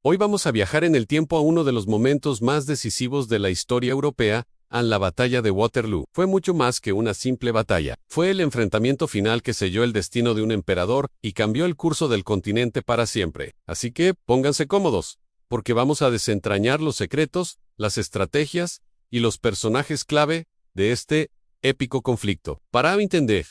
Hoy vamos a viajar en el tiempo a uno de los momentos más decisivos de la historia europea, a la batalla de Waterloo. Fue mucho más que una simple batalla. Fue el enfrentamiento final que selló el destino de un emperador y cambió el curso del continente para siempre. Así que, pónganse cómodos, porque vamos a desentrañar los secretos, las estrategias y los personajes clave de este épico conflicto. Para entender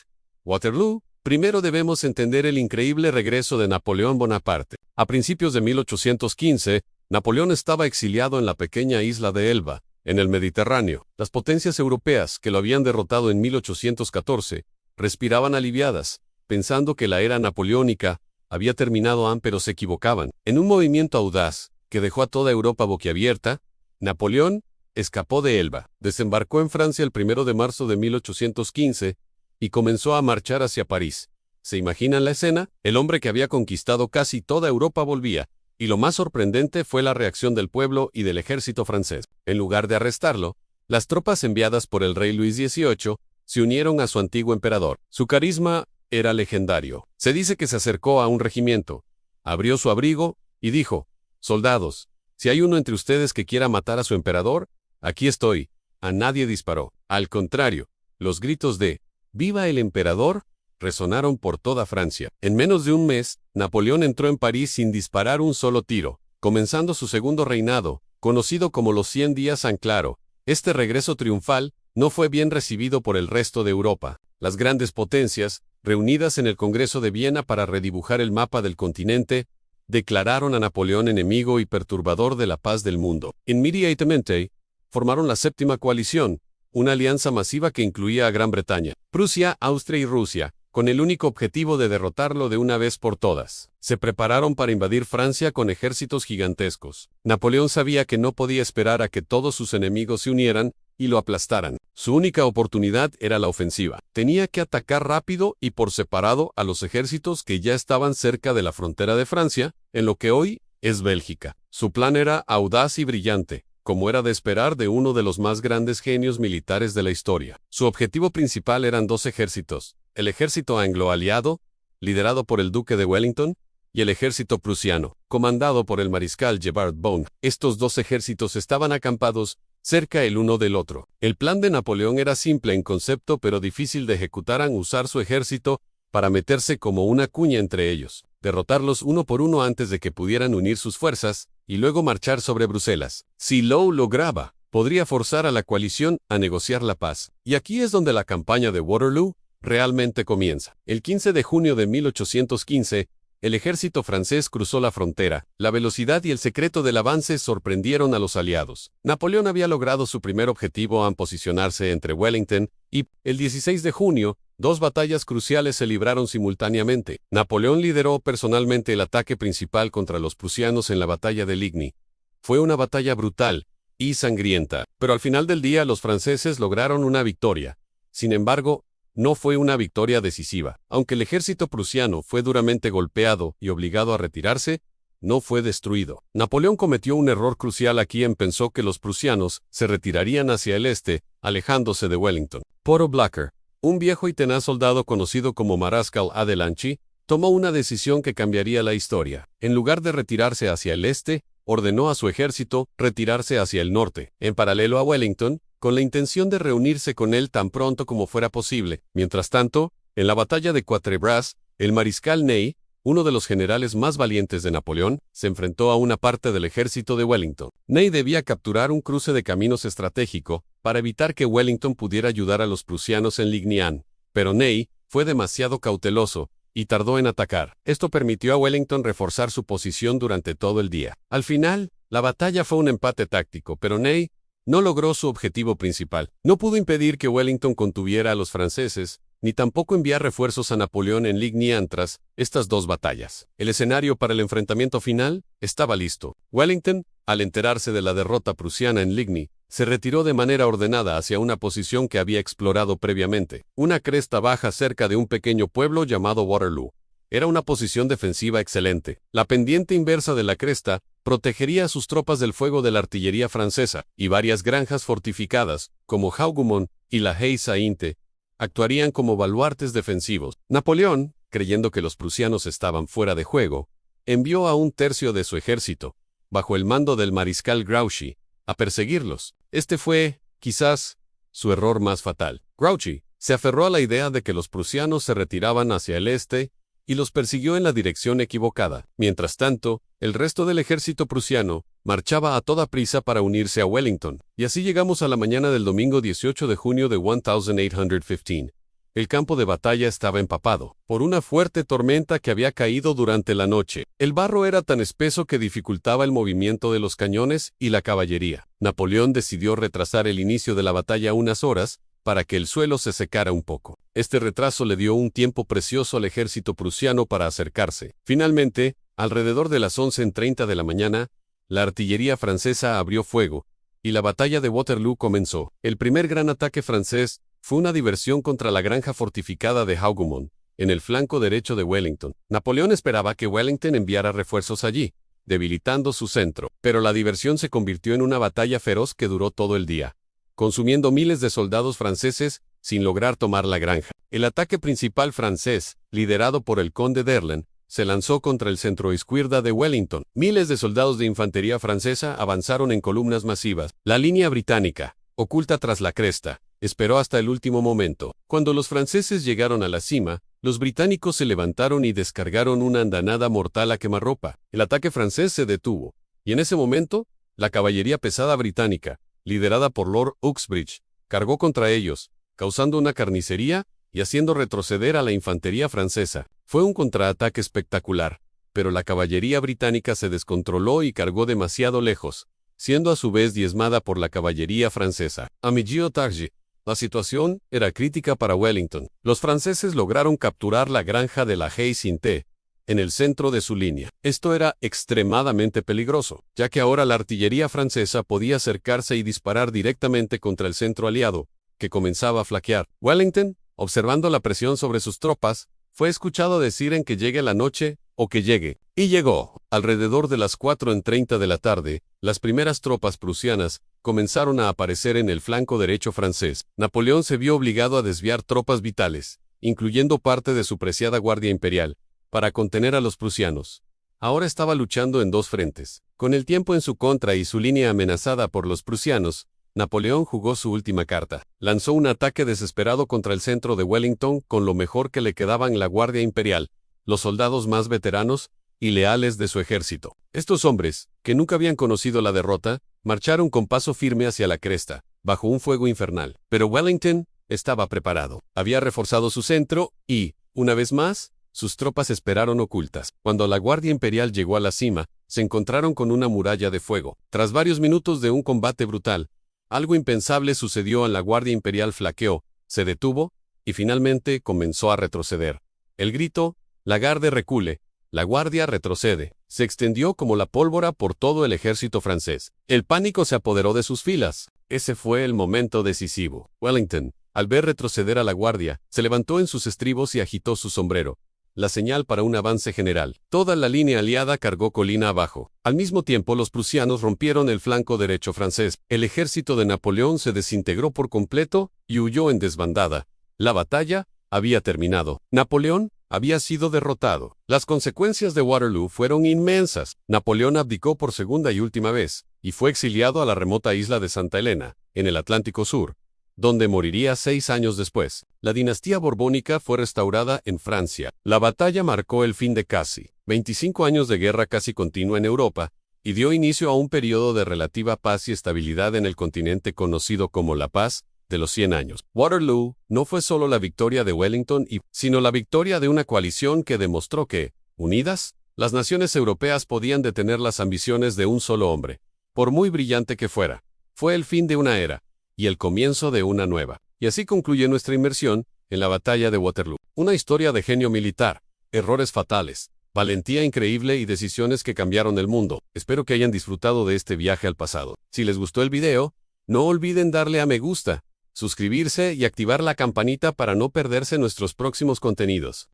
Waterloo, primero debemos entender el increíble regreso de Napoleón Bonaparte. A principios de 1815, Napoleón estaba exiliado en la pequeña isla de Elba, en el Mediterráneo. Las potencias europeas, que lo habían derrotado en 1814, respiraban aliviadas, pensando que la era napoleónica había terminado, pero se equivocaban. En un movimiento audaz, que dejó a toda Europa boquiabierta, Napoleón escapó de Elba, desembarcó en Francia el 1 de marzo de 1815 y comenzó a marchar hacia París. ¿Se imaginan la escena? El hombre que había conquistado casi toda Europa volvía, y lo más sorprendente fue la reacción del pueblo y del ejército francés. En lugar de arrestarlo, las tropas enviadas por el rey Luis XVIII se unieron a su antiguo emperador. Su carisma era legendario. Se dice que se acercó a un regimiento, abrió su abrigo y dijo: «Soldados, si hay uno entre ustedes que quiera matar a su emperador, aquí estoy». A nadie disparó. Al contrario, los gritos de «¡Viva el emperador!» resonaron por toda Francia. En menos de un mes, Napoleón entró en París sin disparar un solo tiro, comenzando su segundo reinado, conocido como los 100 días en claro. Este regreso triunfal no fue bien recibido por el resto de Europa. Las grandes potencias, reunidas en el Congreso de Viena para redibujar el mapa del continente, declararon a Napoleón enemigo y perturbador de la paz del mundo. Inmediatamente, formaron la Séptima Coalición, una alianza masiva que incluía a Gran Bretaña, Prusia, Austria y Rusia, con el único objetivo de derrotarlo de una vez por todas. Se prepararon para invadir Francia con ejércitos gigantescos. Napoleón sabía que no podía esperar a que todos sus enemigos se unieran y lo aplastaran. Su única oportunidad era la ofensiva. Tenía que atacar rápido y por separado a los ejércitos que ya estaban cerca de la frontera de Francia, en lo que hoy es Bélgica. Su plan era audaz y brillante, como era de esperar de uno de los más grandes genios militares de la historia. Su objetivo principal eran dos ejércitos: el ejército anglo-aliado, liderado por el duque de Wellington, y el ejército prusiano, comandado por el mariscal Gebhard von. Estos dos ejércitos estaban acampados cerca el uno del otro. El plan de Napoleón era simple en concepto pero difícil de ejecutar: usar su ejército para meterse como una cuña entre ellos, derrotarlos uno por uno antes de que pudieran unir sus fuerzas, y luego marchar sobre Bruselas. Si lo lograba, podría forzar a la coalición a negociar la paz. Y aquí es donde la campaña de Waterloo realmente comienza. El 15 de junio de 1815, el ejército francés cruzó la frontera. La velocidad y el secreto del avance sorprendieron a los aliados. Napoleón había logrado su primer objetivo al posicionarse entre Wellington y, el 16 de junio, dos batallas cruciales se libraron simultáneamente. Napoleón lideró personalmente el ataque principal contra los prusianos en la batalla de Ligny. Fue una batalla brutal y sangrienta, pero al final del día los franceses lograron una victoria. Sin embargo, no fue una victoria decisiva. Aunque el ejército prusiano fue duramente golpeado y obligado a retirarse, no fue destruido. Napoleón cometió un error crucial aquí: pensó que los prusianos se retirarían hacia el este, alejándose de Wellington. Otto Blacker, un viejo y tenaz soldado conocido como Marschall Adelanchi, tomó una decisión que cambiaría la historia. En lugar de retirarse hacia el este, ordenó a su ejército retirarse hacia el norte, en paralelo a Wellington, con la intención de reunirse con él tan pronto como fuera posible. Mientras tanto, en la batalla de Quatre Bras, el mariscal Ney, uno de los generales más valientes de Napoleón, se enfrentó a una parte del ejército de Wellington. Ney debía capturar un cruce de caminos estratégico para evitar que Wellington pudiera ayudar a los prusianos en Ligny, pero Ney fue demasiado cauteloso y tardó en atacar. Esto permitió a Wellington reforzar su posición durante todo el día. Al final, la batalla fue un empate táctico, pero Ney no logró su objetivo principal. No pudo impedir que Wellington contuviera a los franceses, ni tampoco enviar refuerzos a Napoleón en Ligny tras estas dos batallas. El escenario para el enfrentamiento final estaba listo. Wellington, al enterarse de la derrota prusiana en Ligny, se retiró de manera ordenada hacia una posición que había explorado previamente, una cresta baja cerca de un pequeño pueblo llamado Waterloo. Era una posición defensiva excelente. La pendiente inversa de la cresta protegería a sus tropas del fuego de la artillería francesa, y varias granjas fortificadas, como Hougoumont y la Haye-Sainte, actuarían como baluartes defensivos. Napoleón, creyendo que los prusianos estaban fuera de juego, envió a un tercio de su ejército, bajo el mando del mariscal Grouchy, a perseguirlos. Este fue, quizás, su error más fatal. Grouchy se aferró a la idea de que los prusianos se retiraban hacia el este y los persiguió en la dirección equivocada. Mientras tanto, el resto del ejército prusiano marchaba a toda prisa para unirse a Wellington, y así llegamos a la mañana del domingo 18 de junio de 1815. El campo de batalla estaba empapado por una fuerte tormenta que había caído durante la noche. El barro era tan espeso que dificultaba el movimiento de los cañones y la caballería. Napoleón decidió retrasar el inicio de la batalla unas horas para que el suelo se secara un poco. Este retraso le dio un tiempo precioso al ejército prusiano para acercarse. Finalmente, alrededor de las 11:30 de la mañana, la artillería francesa abrió fuego, y la batalla de Waterloo comenzó. El primer gran ataque francés fue una diversión contra la granja fortificada de Hougoumont, en el flanco derecho de Wellington. Napoleón esperaba que Wellington enviara refuerzos allí, debilitando su centro, pero la diversión se convirtió en una batalla feroz que duró todo el día, consumiendo miles de soldados franceses sin lograr tomar la granja. El ataque principal francés, liderado por el conde d'Erlon, se lanzó contra el centro-izquierda de Wellington. Miles de soldados de infantería francesa avanzaron en columnas masivas. La línea británica, oculta tras la cresta, esperó hasta el último momento. Cuando los franceses llegaron a la cima, los británicos se levantaron y descargaron una andanada mortal a quemarropa. El ataque francés se detuvo, y en ese momento, la caballería pesada británica, liderada por Lord Uxbridge, cargó contra ellos, causando una carnicería y haciendo retroceder a la infantería francesa. Fue un contraataque espectacular, pero la caballería británica se descontroló y cargó demasiado lejos, siendo a su vez diezmada por la caballería francesa. A midi-tarde, la situación era crítica para Wellington. Los franceses lograron capturar la granja de la Haye-Sainte, en el centro de su línea. Esto era extremadamente peligroso, ya que ahora la artillería francesa podía acercarse y disparar directamente contra el centro aliado, que comenzaba a flaquear. Wellington, observando la presión sobre sus tropas, fue escuchado decir en que llegue la noche, o que llegue. Y llegó. Alrededor de las 4:30 de la tarde, las primeras tropas prusianas comenzaron a aparecer en el flanco derecho francés. Napoleón se vio obligado a desviar tropas vitales, incluyendo parte de su preciada Guardia Imperial, para contener a los prusianos. Ahora estaba luchando en dos frentes. Con el tiempo en su contra y su línea amenazada por los prusianos, Napoleón jugó su última carta. Lanzó un ataque desesperado contra el centro de Wellington con lo mejor que le quedaban la Guardia Imperial, los soldados más veteranos y leales de su ejército. Estos hombres, que nunca habían conocido la derrota, marcharon con paso firme hacia la cresta, bajo un fuego infernal. Pero Wellington estaba preparado. Había reforzado su centro y, una vez más, sus tropas esperaron ocultas. Cuando la Guardia Imperial llegó a la cima, se encontraron con una muralla de fuego. Tras varios minutos de un combate brutal, algo impensable sucedió. La Guardia Imperial flaqueó, se detuvo, y finalmente comenzó a retroceder. El grito, "La garde recule", "La guardia retrocede", se extendió como la pólvora por todo el ejército francés. El pánico se apoderó de sus filas. Ese fue el momento decisivo. Wellington, al ver retroceder a la guardia, se levantó en sus estribos y agitó su sombrero, la señal para un avance general. Toda la línea aliada cargó colina abajo. Al mismo tiempo, los prusianos rompieron el flanco derecho francés. El ejército de Napoleón se desintegró por completo y huyó en desbandada. La batalla había terminado. Napoleón había sido derrotado. Las consecuencias de Waterloo fueron inmensas. Napoleón abdicó por segunda y última vez, y fue exiliado a la remota isla de Santa Elena, en el Atlántico Sur, donde moriría 6 años después. La dinastía borbónica fue restaurada en Francia. La batalla marcó el fin de casi 25 años de guerra casi continua en Europa, y dio inicio a un periodo de relativa paz y estabilidad en el continente conocido como la Paz de los 100 años. Waterloo no fue solo la victoria de Wellington, sino la victoria de una coalición que demostró que, unidas, las naciones europeas podían detener las ambiciones de un solo hombre, por muy brillante que fuera. Fue el fin de una era, y el comienzo de una nueva. Y así concluye nuestra inmersión en la batalla de Waterloo. Una historia de genio militar, errores fatales, valentía increíble y decisiones que cambiaron el mundo. Espero que hayan disfrutado de este viaje al pasado. Si les gustó el video, no olviden darle a me gusta, suscribirse y activar la campanita para no perderse nuestros próximos contenidos.